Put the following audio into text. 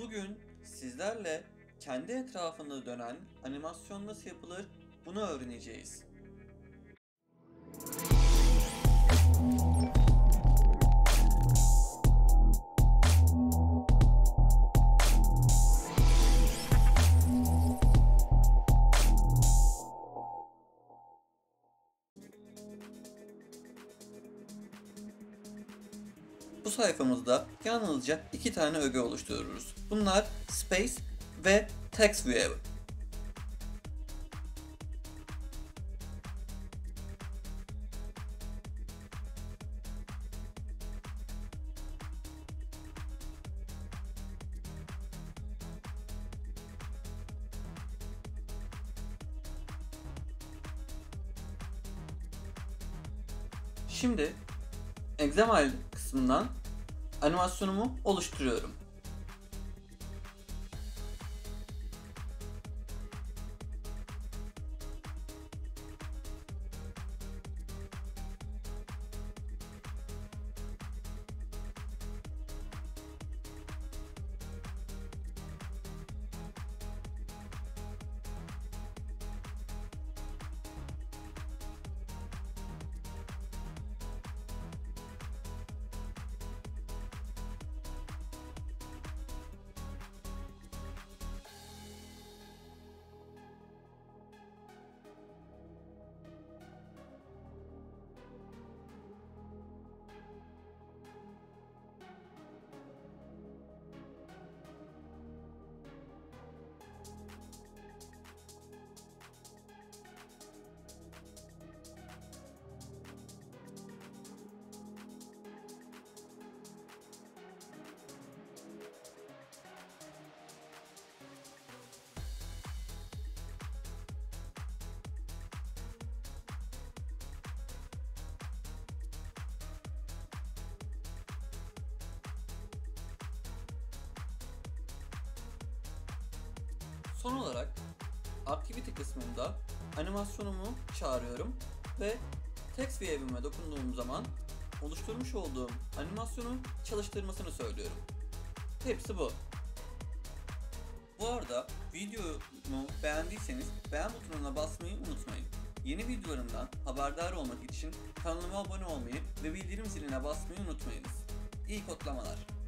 Bugün sizlerle kendi etrafında dönen animasyon nasıl yapılır bunu öğreneceğiz. Bu sayfamızda yalnızca iki tane öge oluştururuz. Bunlar Space ve TextView. Şimdi XML kısmından animasyonumu oluşturuyorum. Son olarak Activity kısmında animasyonumu çağırıyorum ve TextView'ime dokunduğum zaman oluşturmuş olduğum animasyonu çalıştırmasını söylüyorum. Hepsi bu. Bu arada videomu beğendiyseniz beğen butonuna basmayı unutmayın. Yeni videolarımdan haberdar olmak için kanalıma abone olmayı ve bildirim ziline basmayı unutmayınız. İyi kodlamalar.